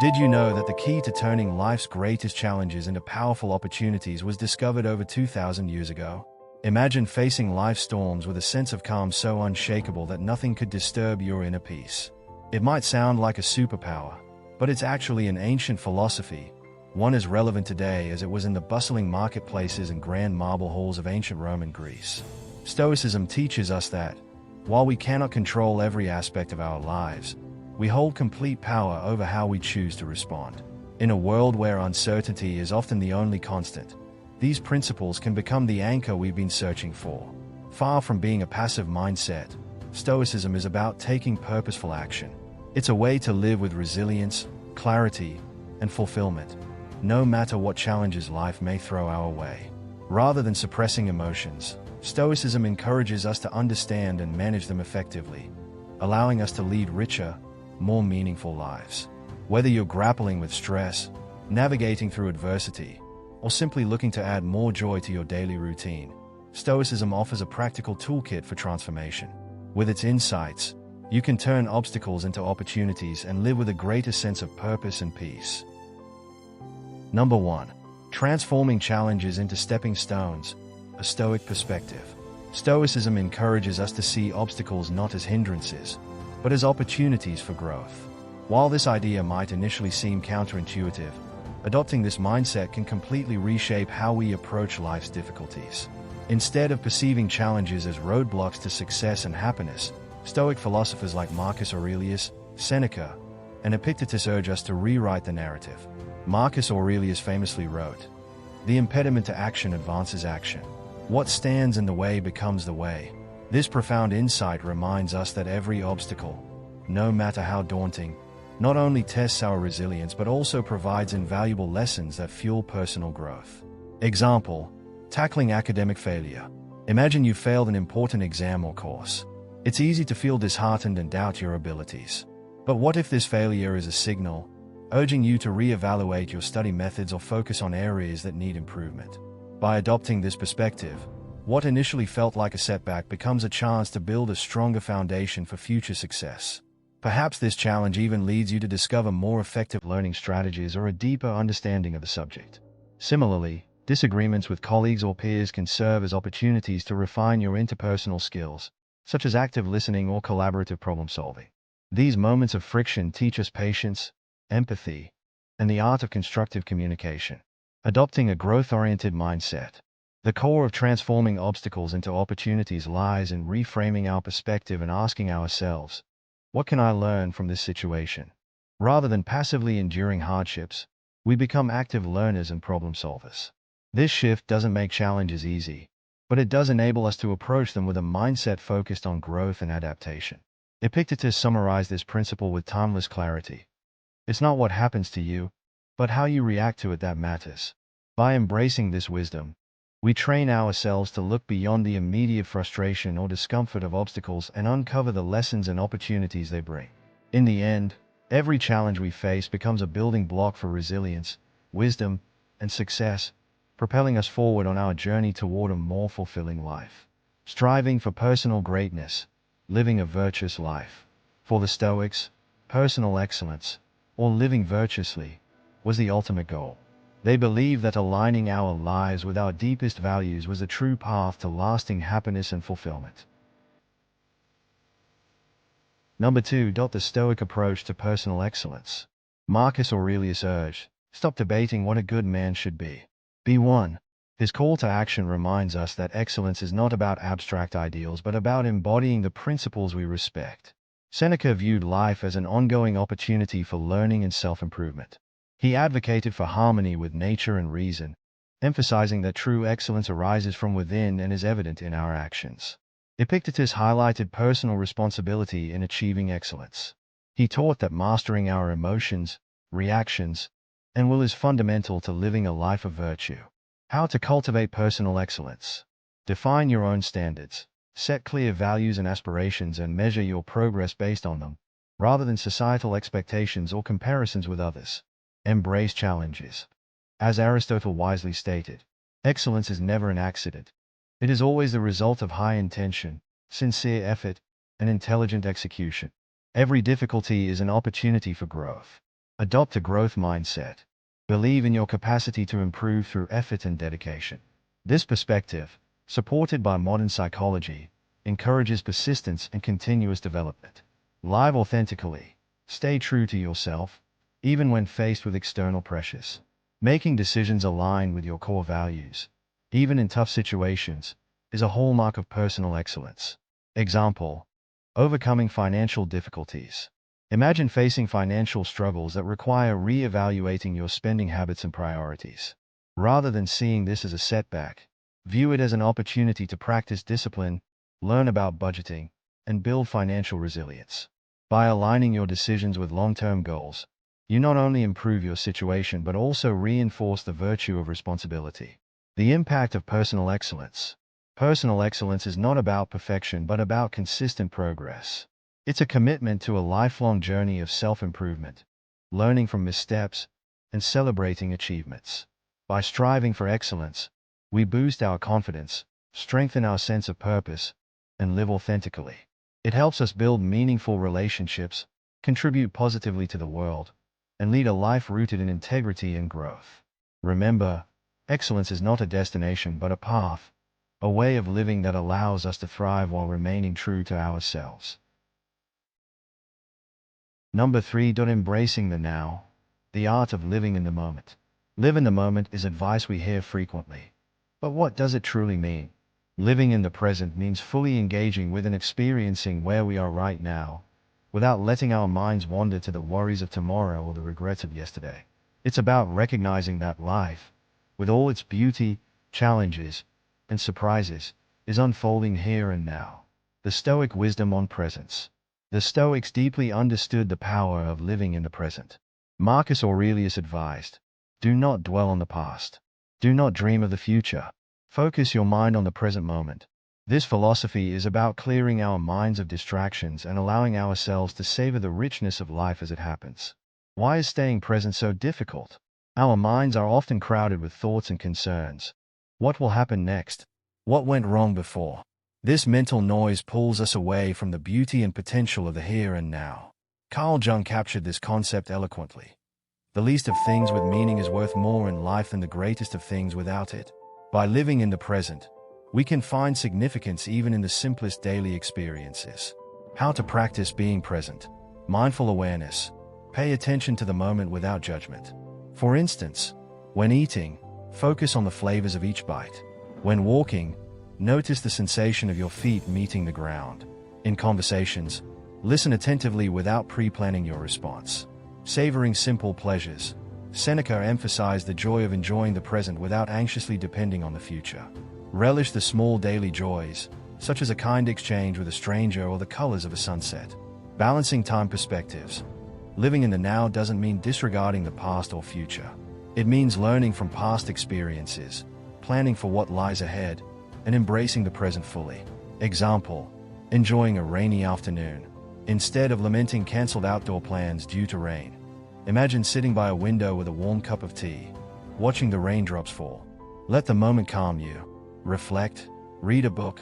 Did you know that the key to turning life's greatest challenges into powerful opportunities was discovered over 2,000 years ago? Imagine facing life's storms with a sense of calm so unshakable that nothing could disturb your inner peace. It might sound like a superpower, but it's actually an ancient philosophy, one as relevant today as it was in the bustling marketplaces and grand marble halls of ancient Rome and Greece. Stoicism teaches us that, while we cannot control every aspect of our lives, we hold complete power over how we choose to respond. In a world where uncertainty is often the only constant, these principles can become the anchor we've been searching for. Far from being a passive mindset, Stoicism is about taking purposeful action. It's a way to live with resilience, clarity, and fulfillment, no matter what challenges life may throw our way. Rather than suppressing emotions, Stoicism encourages us to understand and manage them effectively, allowing us to lead richer, more meaningful lives. Whether you're grappling with stress, navigating through adversity, or simply looking to add more joy to your daily routine, Stoicism offers a practical toolkit for transformation. With its insights, you can turn obstacles into opportunities and live with a greater sense of purpose and peace. Number 1. Transforming challenges into stepping stones, a Stoic perspective. Stoicism encourages us to see obstacles not as hindrances, but as opportunities for growth. While this idea might initially seem counterintuitive, adopting this mindset can completely reshape how we approach life's difficulties. Instead of perceiving challenges as roadblocks to success and happiness, Stoic philosophers like Marcus Aurelius, Seneca, and Epictetus urge us to rewrite the narrative. Marcus Aurelius famously wrote, "The impediment to action advances action. What stands in the way becomes the way." This profound insight reminds us that every obstacle, no matter how daunting, not only tests our resilience but also provides invaluable lessons that fuel personal growth. Example: tackling academic failure. Imagine you failed an important exam or course. It's easy to feel disheartened and doubt your abilities. But what if this failure is a signal, urging you to reevaluate your study methods or focus on areas that need improvement? By adopting this perspective, what initially felt like a setback becomes a chance to build a stronger foundation for future success. Perhaps this challenge even leads you to discover more effective learning strategies or a deeper understanding of the subject. Similarly, disagreements with colleagues or peers can serve as opportunities to refine your interpersonal skills, such as active listening or collaborative problem solving. These moments of friction teach us patience, empathy, and the art of constructive communication. Adopting a growth-oriented mindset. The core of transforming obstacles into opportunities lies in reframing our perspective and asking ourselves, what can I learn from this situation? Rather than passively enduring hardships, we become active learners and problem solvers. This shift doesn't make challenges easy, but it does enable us to approach them with a mindset focused on growth and adaptation. Epictetus summarized this principle with timeless clarity. It's not what happens to you, but how you react to it that matters. By embracing this wisdom, we train ourselves to look beyond the immediate frustration or discomfort of obstacles and uncover the lessons and opportunities they bring. In the end, every challenge we face becomes a building block for resilience, wisdom, and success, propelling us forward on our journey toward a more fulfilling life. Striving for personal greatness, living a virtuous life. For the Stoics, personal excellence, or living virtuously, was the ultimate goal. They believed that aligning our lives with our deepest values was a true path to lasting happiness and fulfillment. Number 2. The Stoic approach to personal excellence. Marcus Aurelius urged, "Stop debating what a good man should be. Be one." His call to action reminds us that excellence is not about abstract ideals but about embodying the principles we respect. Seneca viewed life as an ongoing opportunity for learning and self-improvement. He advocated for harmony with nature and reason, emphasizing that true excellence arises from within and is evident in our actions. Epictetus highlighted personal responsibility in achieving excellence. He taught that mastering our emotions, reactions, and will is fundamental to living a life of virtue. How to cultivate personal excellence. Define your own standards. Set clear values and aspirations and measure your progress based on them, rather than societal expectations or comparisons with others. Embrace challenges. As Aristotle wisely stated, excellence is never an accident. It is always the result of high intention, sincere effort, and intelligent execution. Every difficulty is an opportunity for growth. Adopt a growth mindset. Believe in your capacity to improve through effort and dedication. This perspective, supported by modern psychology, encourages persistence and continuous development. Live authentically. Stay true to yourself, even when faced with external pressures. Making decisions aligned with your core values, even in tough situations, is a hallmark of personal excellence. Example: overcoming financial difficulties. Imagine facing financial struggles that require re-evaluating your spending habits and priorities. Rather than seeing this as a setback, view it as an opportunity to practice discipline, learn about budgeting, and build financial resilience. By aligning your decisions with long-term goals, you not only improve your situation but also reinforce the virtue of responsibility. The impact of personal excellence. Personal excellence is not about perfection but about consistent progress. It's a commitment to a lifelong journey of self-improvement, learning from missteps, and celebrating achievements. By striving for excellence, we boost our confidence, strengthen our sense of purpose, and live authentically. It helps us build meaningful relationships, contribute positively to the world, and lead a life rooted in integrity and growth. Remember, excellence is not a destination but a path, a way of living that allows us to thrive while remaining true to ourselves. Number 3. Embracing the now. The art of living in the moment. Live in the moment is advice we hear frequently. But what does it truly mean? Living in the present means fully engaging with and experiencing where we are right now, without letting our minds wander to the worries of tomorrow or the regrets of yesterday. It's about recognizing that life, with all its beauty, challenges, and surprises, is unfolding here and now. The Stoic wisdom on presence. The Stoics deeply understood the power of living in the present. Marcus Aurelius advised, "Do not dwell on the past. Do not dream of the future. Focus your mind on the present moment." This philosophy is about clearing our minds of distractions and allowing ourselves to savor the richness of life as it happens. Why is staying present so difficult? Our minds are often crowded with thoughts and concerns. What will happen next? What went wrong before? This mental noise pulls us away from the beauty and potential of the here and now. Carl Jung captured this concept eloquently. The least of things with meaning is worth more in life than the greatest of things without it. By living in the present, we can find significance even in the simplest daily experiences. How to practice being present. Mindful awareness. Pay attention to the moment without judgment. For instance, when eating, focus on the flavors of each bite. When walking, notice the sensation of your feet meeting the ground. In conversations, listen attentively without pre-planning your response. Savoring simple pleasures. Seneca emphasized the joy of enjoying the present without anxiously depending on the future. Relish the small daily joys, such as a kind exchange with a stranger or the colors of a sunset. Balancing time perspectives. Living in the now doesn't mean disregarding the past or future. It means learning from past experiences, planning for what lies ahead, and embracing the present fully. Example: enjoying a rainy afternoon. Instead of lamenting canceled outdoor plans due to rain, imagine sitting by a window with a warm cup of tea, watching the raindrops fall. Let the moment calm you. Reflect, read a book,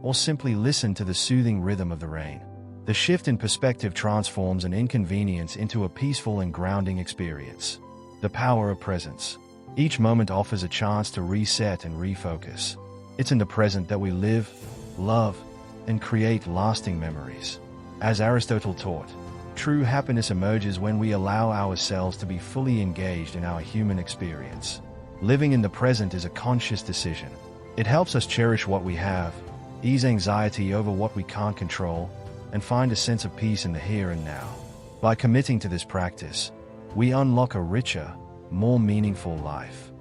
or simply listen to the soothing rhythm of the rain. The shift in perspective transforms an inconvenience into a peaceful and grounding experience. The power of presence. Each moment offers a chance to reset and refocus. It's in the present that we live, love, and create lasting memories. As Aristotle taught, true happiness emerges when we allow ourselves to be fully engaged in our human experience. Living in the present is a conscious decision. It helps us cherish what we have, ease anxiety over what we can't control, and find a sense of peace in the here and now. By committing to this practice, we unlock a richer, more meaningful life.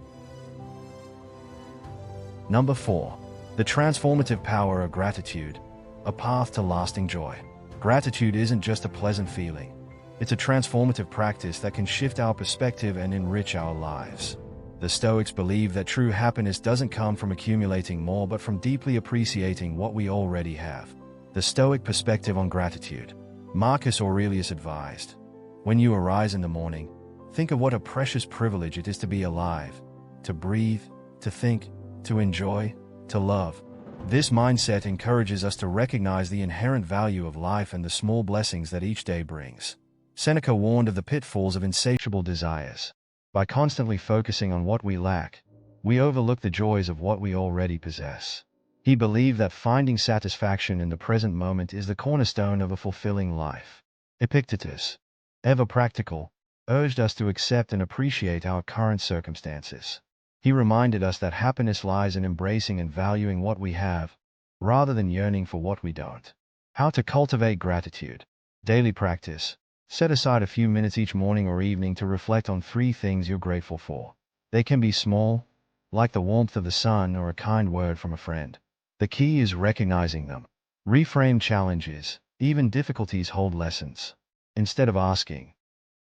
Number 4. The transformative power of gratitude, a path to lasting joy. Gratitude isn't just a pleasant feeling. It's a transformative practice that can shift our perspective and enrich our lives. The Stoics believe that true happiness doesn't come from accumulating more but from deeply appreciating what we already have. The Stoic perspective on gratitude. Marcus Aurelius advised, "When you arise in the morning, think of what a precious privilege it is to be alive, to breathe, to think, to enjoy, to love." This mindset encourages us to recognize the inherent value of life and the small blessings that each day brings. Seneca warned of the pitfalls of insatiable desires. By constantly focusing on what we lack, we overlook the joys of what we already possess. He believed that finding satisfaction in the present moment is the cornerstone of a fulfilling life. Epictetus, ever practical, urged us to accept and appreciate our current circumstances. He reminded us that happiness lies in embracing and valuing what we have, rather than yearning for what we don't. How to cultivate gratitude. Daily practice. Set aside a few minutes each morning or evening to reflect on 3 things you're grateful for. They can be small, like the warmth of the sun or a kind word from a friend. The key is recognizing them. Reframe challenges. Even difficulties hold lessons. Instead of asking,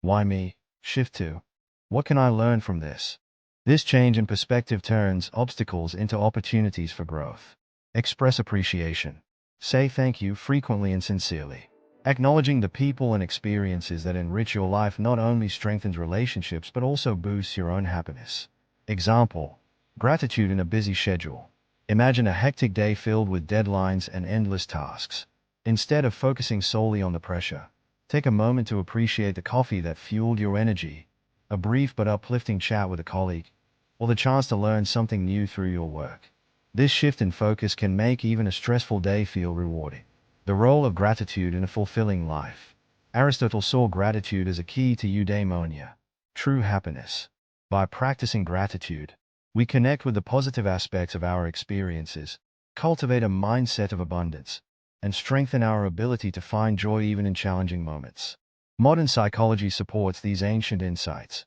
"Why me?" shift to, "What can I learn from this?" This change in perspective turns obstacles into opportunities for growth. Express appreciation. Say thank you frequently and sincerely. Acknowledging the people and experiences that enrich your life not only strengthens relationships but also boosts your own happiness. Example: gratitude in a busy schedule. Imagine a hectic day filled with deadlines and endless tasks. Instead of focusing solely on the pressure, take a moment to appreciate the coffee that fueled your energy, a brief but uplifting chat with a colleague, or the chance to learn something new through your work. This shift in focus can make even a stressful day feel rewarding. The role of gratitude in a fulfilling life. Aristotle saw gratitude as a key to eudaimonia, true happiness. By practicing gratitude, we connect with the positive aspects of our experiences, cultivate a mindset of abundance, and strengthen our ability to find joy even in challenging moments. Modern psychology supports these ancient insights.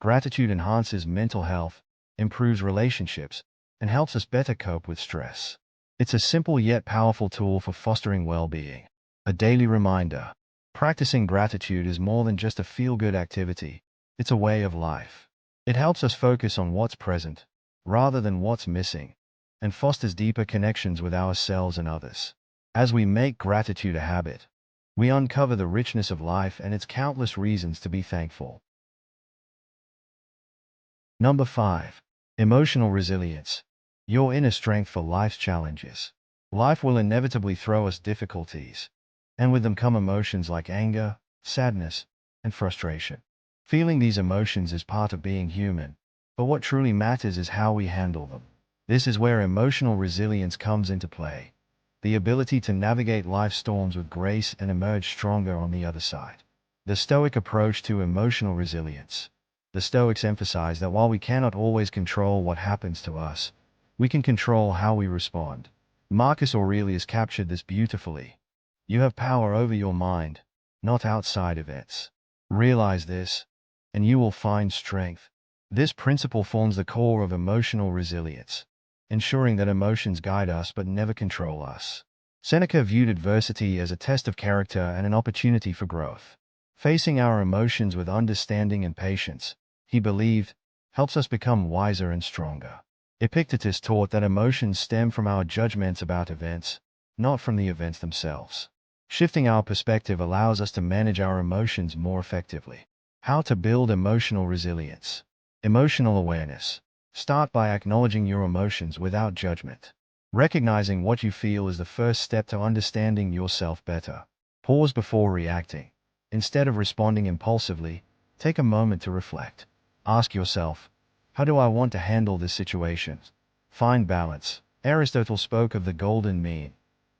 Gratitude enhances mental health, improves relationships, and helps us better cope with stress. It's a simple yet powerful tool for fostering well-being. A daily reminder. Practicing gratitude is more than just a feel-good activity. It's a way of life. It helps us focus on what's present, rather than what's missing, and fosters deeper connections with ourselves and others. As we make gratitude a habit, we uncover the richness of life and its countless reasons to be thankful. Number 5. Emotional resilience. Your inner strength for life's challenges. Life will inevitably throw us difficulties, and with them come emotions like anger, sadness, and frustration. Feeling these emotions is part of being human, but what truly matters is how we handle them. This is where emotional resilience comes into play, the ability to navigate life's storms with grace and emerge stronger on the other side. The Stoic approach to emotional resilience. The Stoics emphasize that while we cannot always control what happens to us, we can control how we respond. Marcus Aurelius captured this beautifully. You have power over your mind, not outside events. Realize this, and you will find strength. This principle forms the core of emotional resilience, ensuring that emotions guide us but never control us. Seneca viewed adversity as a test of character and an opportunity for growth. Facing our emotions with understanding and patience, he believed, helps us become wiser and stronger. Epictetus taught that emotions stem from our judgments about events, not from the events themselves. Shifting our perspective allows us to manage our emotions more effectively. How to build emotional resilience. Emotional awareness. Start by acknowledging your emotions without judgment. Recognizing what you feel is the first step to understanding yourself better. Pause before reacting. Instead of responding impulsively, take a moment to reflect. Ask yourself, how do I want to handle this situation? Find balance. Aristotle spoke of the golden mean,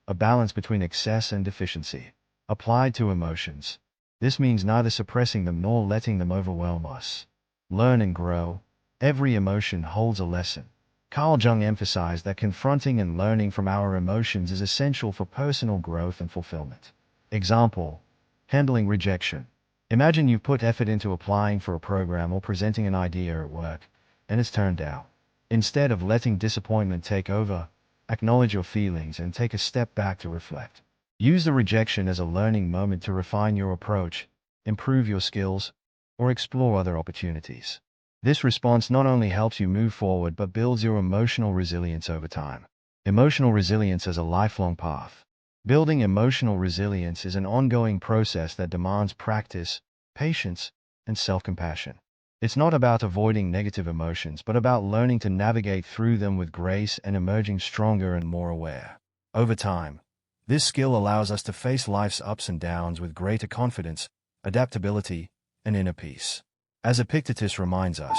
a balance between excess and deficiency. Applied to emotions. This means neither suppressing them nor letting them overwhelm us. Learn and grow. Every emotion holds a lesson. Carl Jung emphasized that confronting and learning from our emotions is essential for personal growth and fulfillment. Example: handling rejection. Imagine you've put effort into applying for a program or presenting an idea at work, and it's turned down. Instead of letting disappointment take over, acknowledge your feelings and take a step back to reflect. Use the rejection as a learning moment to refine your approach, improve your skills, or explore other opportunities. This response not only helps you move forward but builds your emotional resilience over time. Emotional resilience as a lifelong path. Building emotional resilience is an ongoing process that demands practice, patience, and self-compassion. It's not about avoiding negative emotions, but about learning to navigate through them with grace and emerging stronger and more aware. Over time, this skill allows us to face life's ups and downs with greater confidence, adaptability, and inner peace. As Epictetus reminds us,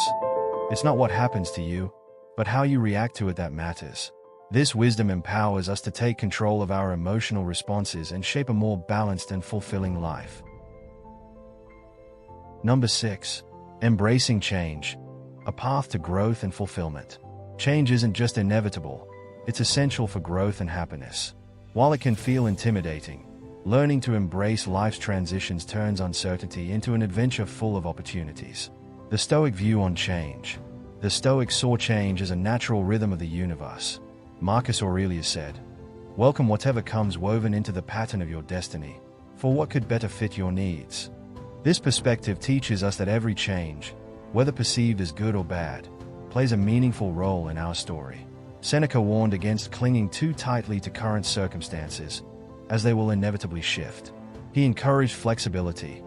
it's not what happens to you, but how you react to it that matters. This wisdom empowers us to take control of our emotional responses and shape a more balanced and fulfilling life. Number 6. Embracing change, a path to growth and fulfillment. Change isn't just inevitable, it's essential for growth and happiness. While it can feel intimidating, learning to embrace life's transitions turns uncertainty into an adventure full of opportunities. The Stoic view on change. The Stoics saw change as a natural rhythm of the universe. Marcus Aurelius said, "Welcome whatever comes woven into the pattern of your destiny, for what could better fit your needs?" This perspective teaches us that every change, whether perceived as good or bad, plays a meaningful role in our story. Seneca warned against clinging too tightly to current circumstances, as they will inevitably shift. He encouraged flexibility,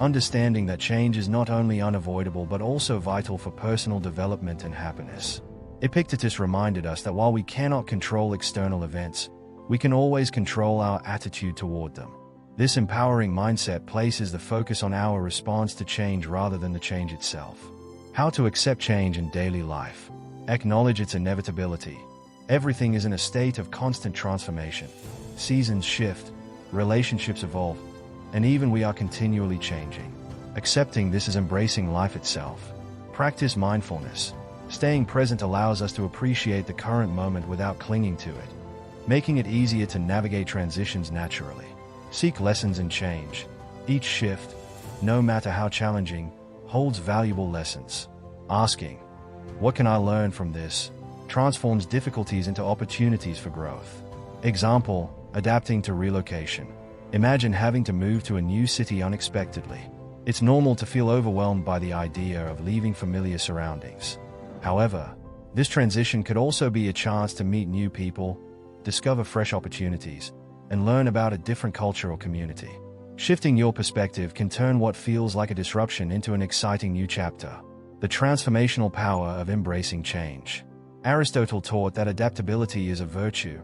understanding that change is not only unavoidable but also vital for personal development and happiness. Epictetus reminded us that while we cannot control external events, we can always control our attitude toward them. This empowering mindset places the focus on our response to change rather than the change itself. How to accept change in daily life. Acknowledge its inevitability. Everything is in a state of constant transformation. Seasons shift, relationships evolve, and even we are continually changing. Accepting this is embracing life itself. Practice mindfulness. Staying present allows us to appreciate the current moment without clinging to it, making it easier to navigate transitions naturally. Seek lessons in change. Each shift, no matter how challenging, holds valuable lessons. Asking, "What can I learn from this?" transforms difficulties into opportunities for growth. Example, adapting to relocation. Imagine having to move to a new city unexpectedly. It's normal to feel overwhelmed by the idea of leaving familiar surroundings. However, this transition could also be a chance to meet new people, discover fresh opportunities, and learn about a different culture or community. Shifting your perspective can turn what feels like a disruption into an exciting new chapter. The transformational power of embracing change. Aristotle taught that adaptability is a virtue,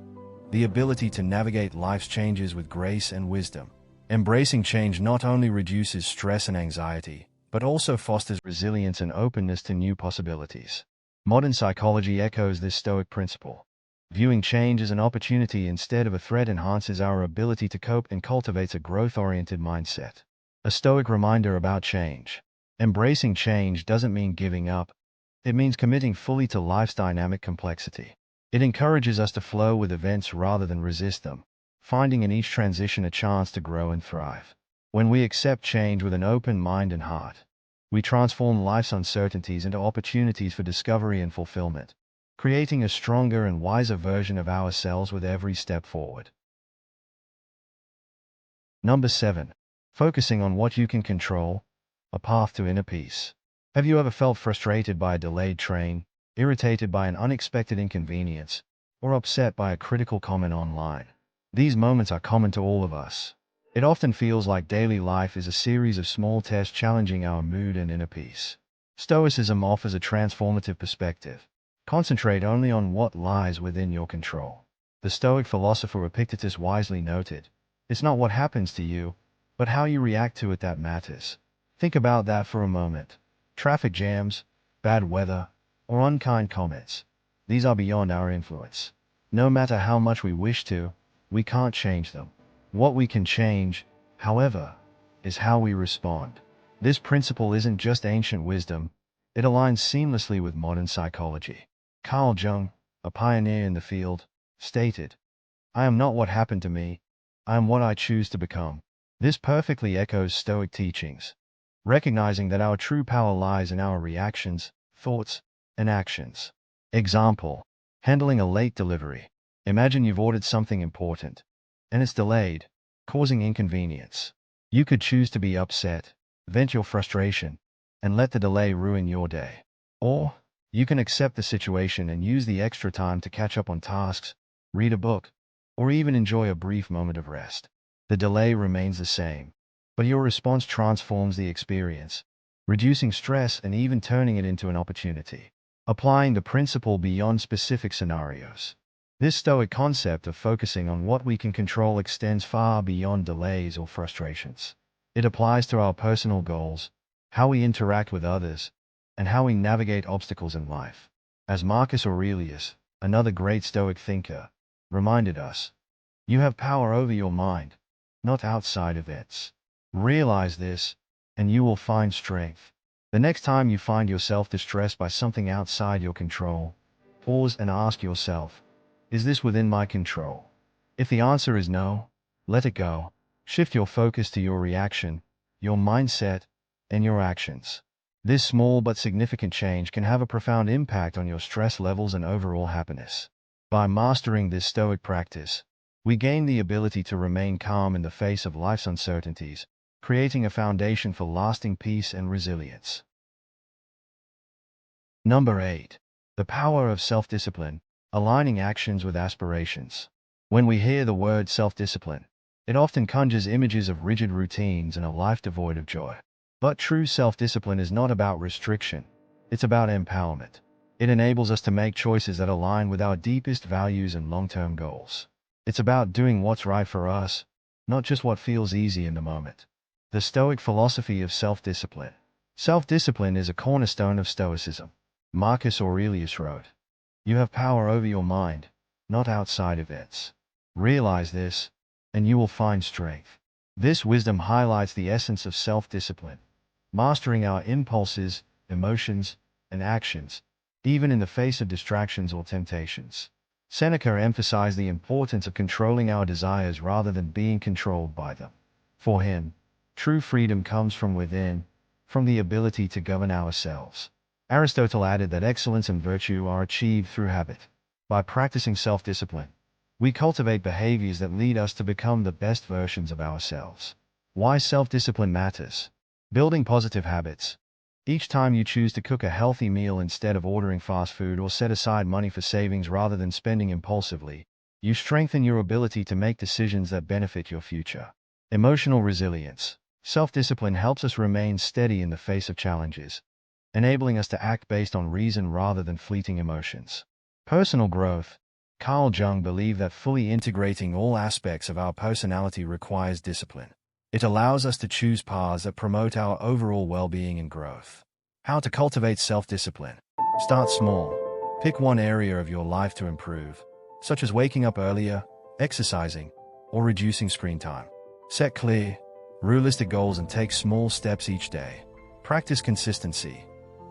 the ability to navigate life's changes with grace and wisdom. Embracing change not only reduces stress and anxiety, but also fosters resilience and openness to new possibilities. Modern psychology echoes this Stoic principle. Viewing change as an opportunity instead of a threat enhances our ability to cope and cultivates a growth-oriented mindset. A Stoic reminder about change. Embracing change doesn't mean giving up. It means committing fully to life's dynamic complexity. It encourages us to flow with events rather than resist them, finding in each transition a chance to grow and thrive. When we accept change with an open mind and heart, we transform life's uncertainties into opportunities for discovery and fulfillment, creating a stronger and wiser version of ourselves with every step forward. Number 7. Focusing on what you can control, a path to inner peace. Have you ever felt frustrated by a delayed train, irritated by an unexpected inconvenience, or upset by a critical comment online? These moments are common to all of us. It often feels like daily life is a series of small tests challenging our mood and inner peace. Stoicism offers a transformative perspective. Concentrate only on what lies within your control. The Stoic philosopher Epictetus wisely noted, "It's not what happens to you, but how you react to it that matters." Think about that for a moment. Traffic jams, bad weather, or unkind comments. These are beyond our influence. No matter how much we wish to, we can't change them. What we can change, however, is how we respond. This principle isn't just ancient wisdom, it aligns seamlessly with modern psychology. Carl Jung, a pioneer in the field, stated, "I am not what happened to me, I am what I choose to become." This perfectly echoes Stoic teachings, recognizing that our true power lies in our reactions, thoughts, and actions. Example, handling a late delivery. Imagine you've ordered something important, and it's delayed, causing inconvenience. You could choose to be upset, vent your frustration, and let the delay ruin your day. Or, you can accept the situation and use the extra time to catch up on tasks, read a book, or even enjoy a brief moment of rest. The delay remains the same, but your response transforms the experience, reducing stress and even turning it into an opportunity. Applying the principle beyond specific scenarios. This Stoic concept of focusing on what we can control extends far beyond delays or frustrations. It applies to our personal goals, how we interact with others, and how we navigate obstacles in life. As Marcus Aurelius, another great Stoic thinker, reminded us, you have power over your mind, not outside events. Realize this, and you will find strength. The next time you find yourself distressed by something outside your control, pause and ask yourself, is this within my control? If the answer is no, let it go. Shift your focus to your reaction, your mindset, and your actions. This small but significant change can have a profound impact on your stress levels and overall happiness. By mastering this Stoic practice, we gain the ability to remain calm in the face of life's uncertainties, creating a foundation for lasting peace and resilience. Number 8. The power of self-discipline, aligning actions with aspirations. When we hear the word self-discipline, it often conjures images of rigid routines and a life devoid of joy. But true self-discipline is not about restriction, it's about empowerment. It enables us to make choices that align with our deepest values and long-term goals. It's about doing what's right for us, not just what feels easy in the moment. The Stoic philosophy of self-discipline. Self-discipline is a cornerstone of Stoicism. Marcus Aurelius wrote, you have power over your mind, not outside events. Realize this, and you will find strength. This wisdom highlights the essence of self-discipline, mastering our impulses, emotions, and actions, even in the face of distractions or temptations. Seneca emphasized the importance of controlling our desires rather than being controlled by them. For him, true freedom comes from within, from the ability to govern ourselves. Aristotle added that excellence and virtue are achieved through habit. By practicing self-discipline, we cultivate behaviors that lead us to become the best versions of ourselves. Why self-discipline matters. Building positive habits. Each time you choose to cook a healthy meal instead of ordering fast food or set aside money for savings rather than spending impulsively, you strengthen your ability to make decisions that benefit your future. Emotional resilience. Self-discipline helps us remain steady in the face of challenges, enabling us to act based on reason rather than fleeting emotions. Personal growth. Carl Jung believed that fully integrating all aspects of our personality requires discipline. It allows us to choose paths that promote our overall well-being and growth. How to cultivate self-discipline. Start small. Pick one area of your life to improve, such as waking up earlier, exercising, or reducing screen time. Set clear, realistic goals and take small steps each day. Practice consistency.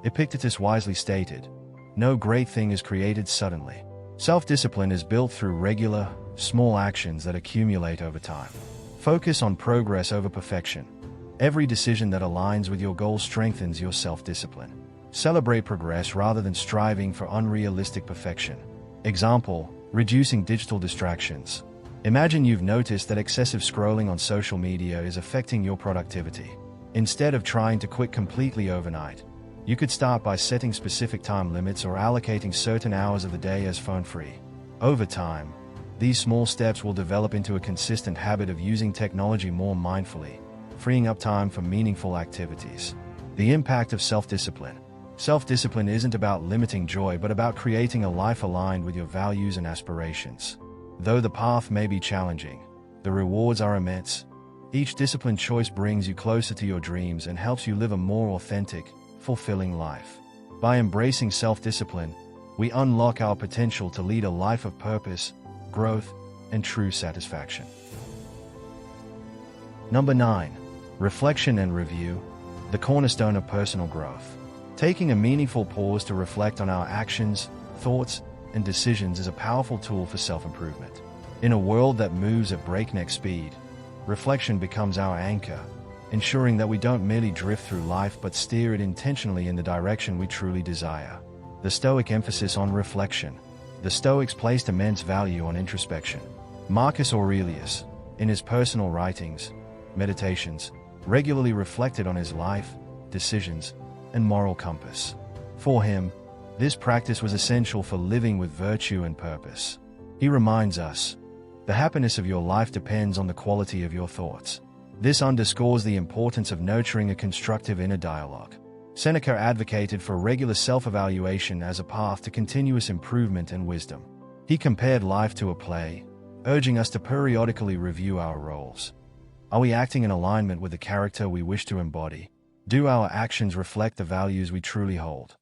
Epictetus wisely stated, no great thing is created suddenly. Self-discipline is built through regular, small actions that accumulate over time. Focus on progress over perfection. Every decision that aligns with your goals strengthens your self-discipline. Celebrate progress rather than striving for unrealistic perfection. Example, reducing digital distractions. Imagine you've noticed that excessive scrolling on social media is affecting your productivity. Instead of trying to quit completely overnight, you could start by setting specific time limits or allocating certain hours of the day as phone-free. Over time, these small steps will develop into a consistent habit of using technology more mindfully, freeing up time for meaningful activities. The impact of self-discipline. Self-discipline isn't about limiting joy but about creating a life aligned with your values and aspirations. Though the path may be challenging, the rewards are immense. Each disciplined choice brings you closer to your dreams and helps you live a more authentic, fulfilling life. By embracing self-discipline, we unlock our potential to lead a life of purpose, growth, and true satisfaction. Number 9. Reflection and review, the cornerstone of personal growth. Taking a meaningful pause to reflect on our actions, thoughts, and decisions is a powerful tool for self-improvement. In a world that moves at breakneck speed, reflection becomes our anchor, ensuring that we don't merely drift through life but steer it intentionally in the direction we truly desire. The Stoic emphasis on reflection. The Stoics placed immense value on introspection. Marcus Aurelius, in his personal writings, meditations, regularly reflected on his life, decisions, and moral compass. For him, this practice was essential for living with virtue and purpose. He reminds us, the happiness of your life depends on the quality of your thoughts. This underscores the importance of nurturing a constructive inner dialogue. Seneca advocated for regular self-evaluation as a path to continuous improvement and wisdom. He compared life to a play, urging us to periodically review our roles. Are we acting in alignment with the character we wish to embody? Do our actions reflect the values we truly hold?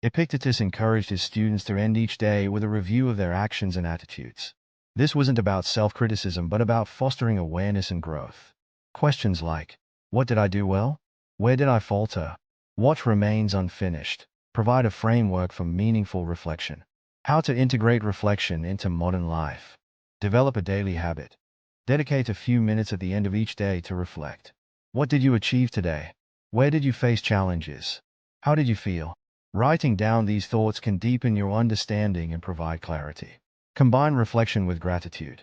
Epictetus encouraged his students to end each day with a review of their actions and attitudes. This wasn't about self-criticism, but about fostering awareness and growth. Questions like, what did I do well? Where did I falter? What remains unfinished? Provide a framework for meaningful reflection. How to integrate reflection into modern life. Develop a daily habit. Dedicate a few minutes at the end of each day to reflect. What did you achieve today? Where did you face challenges? How did you feel? Writing down these thoughts can deepen your understanding and provide clarity. Combine reflection with gratitude.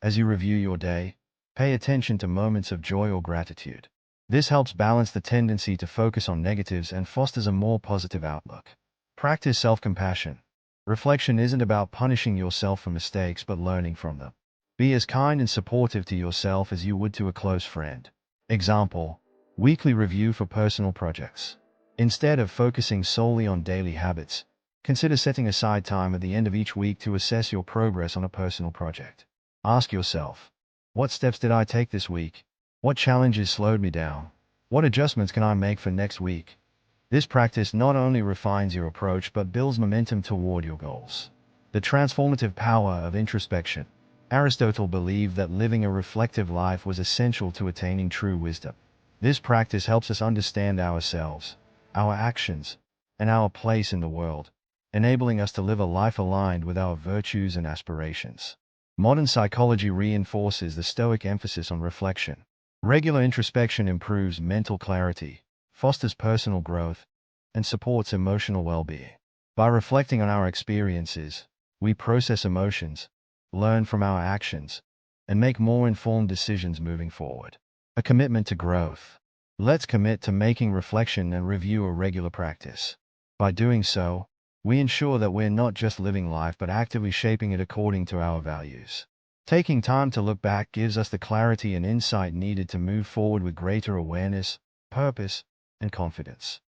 As you review your day, pay attention to moments of joy or gratitude. This helps balance the tendency to focus on negatives and fosters a more positive outlook. Practice self-compassion. Reflection isn't about punishing yourself for mistakes, but learning from them. Be as kind and supportive to yourself as you would to a close friend. Example, weekly review for personal projects. Instead of focusing solely on daily habits, consider setting aside time at the end of each week to assess your progress on a personal project. Ask yourself, what steps did I take this week? What challenges slowed me down? What adjustments can I make for next week? This practice not only refines your approach but builds momentum toward your goals. The transformative power of introspection. Aristotle believed that living a reflective life was essential to attaining true wisdom. This practice helps us understand ourselves, our actions, and our place in the world, enabling us to live a life aligned with our virtues and aspirations. Modern psychology reinforces the Stoic emphasis on reflection. Regular introspection improves mental clarity, fosters personal growth, and supports emotional well-being. By reflecting on our experiences, we process emotions, learn from our actions, and make more informed decisions moving forward. A commitment to growth. Let's commit to making reflection and review a regular practice. By doing so, we ensure that we're not just living life but actively shaping it according to our values. Taking time to look back gives us the clarity and insight needed to move forward with greater awareness, purpose, and confidence.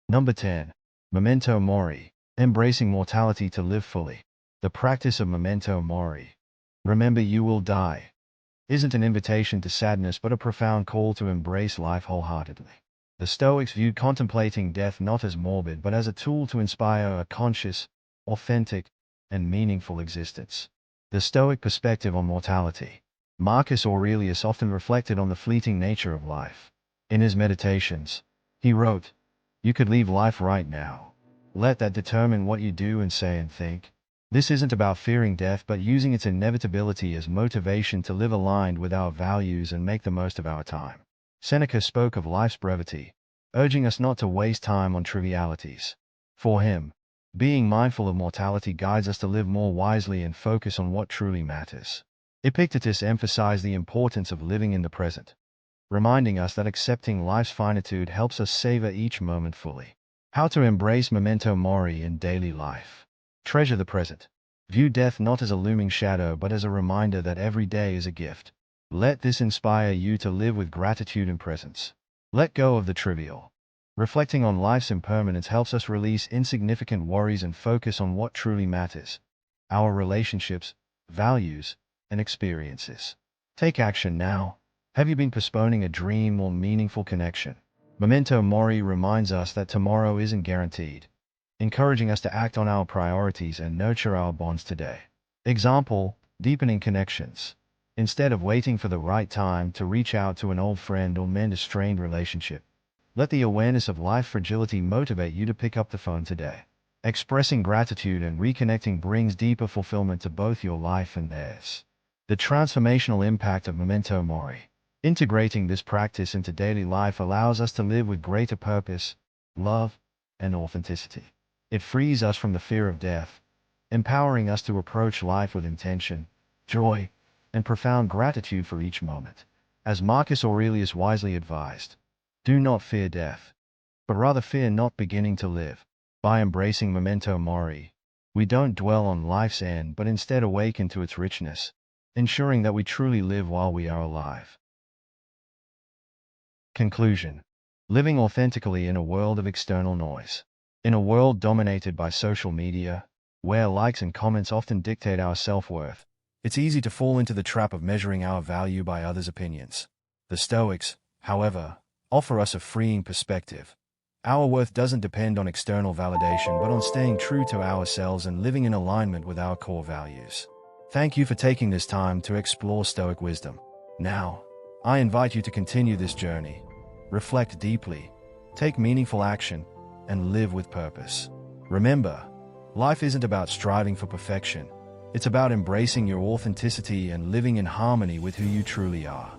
Number 10. Memento Mori. Embracing mortality to live fully. The practice of memento mori, remember you will die, isn't an invitation to sadness but a profound call to embrace life wholeheartedly. The Stoics viewed contemplating death not as morbid but as a tool to inspire a conscious, authentic, and meaningful existence. The Stoic perspective on mortality. Marcus Aurelius often reflected on the fleeting nature of life. In his Meditations, he wrote, "You could leave life right now. Let that determine what you do and say and think." This isn't about fearing death but using its inevitability as motivation to live aligned with our values and make the most of our time. Seneca spoke of life's brevity, urging us not to waste time on trivialities. For him, being mindful of mortality guides us to live more wisely and focus on what truly matters. Epictetus emphasized the importance of living in the present, reminding us that accepting life's finitude helps us savor each moment fully. How to embrace memento mori in daily life. Treasure the present. View death not as a looming shadow but as a reminder that every day is a gift. Let this inspire you to live with gratitude and presence. Let go of the trivial. Reflecting on life's impermanence helps us release insignificant worries and focus on what truly matters: our relationships, values, and experiences. Take action now. Have you been postponing a dream or meaningful connection? Memento Mori reminds us that tomorrow isn't guaranteed, encouraging us to act on our priorities and nurture our bonds today. Example, deepening connections. Instead of waiting for the right time to reach out to an old friend or mend a strained relationship, let the awareness of life fragility motivate you to pick up the phone today. Expressing gratitude and reconnecting brings deeper fulfillment to both your life and theirs. The transformational impact of memento mori. Integrating this practice into daily life allows us to live with greater purpose, love, and authenticity. It frees us from the fear of death, empowering us to approach life with intention, joy, and profound gratitude for each moment. As Marcus Aurelius wisely advised, do not fear death, but rather fear not beginning to live. By embracing memento mori, we don't dwell on life's end but instead awaken to its richness, ensuring that we truly live while we are alive. Conclusion. Living authentically in a world of external noise. In a world dominated by social media, where likes and comments often dictate our self-worth, It's easy to fall into the trap of measuring our value by others' opinions. The Stoics, however, offer us a freeing perspective. Our worth doesn't depend on external validation, but on staying true to ourselves and living in alignment with our core values. Thank you for taking this time to explore Stoic wisdom. Now, I invite you to continue this journey. Reflect deeply, take meaningful action, and live with purpose. Remember, life isn't about striving for perfection. It's about embracing your authenticity and living in harmony with who you truly are.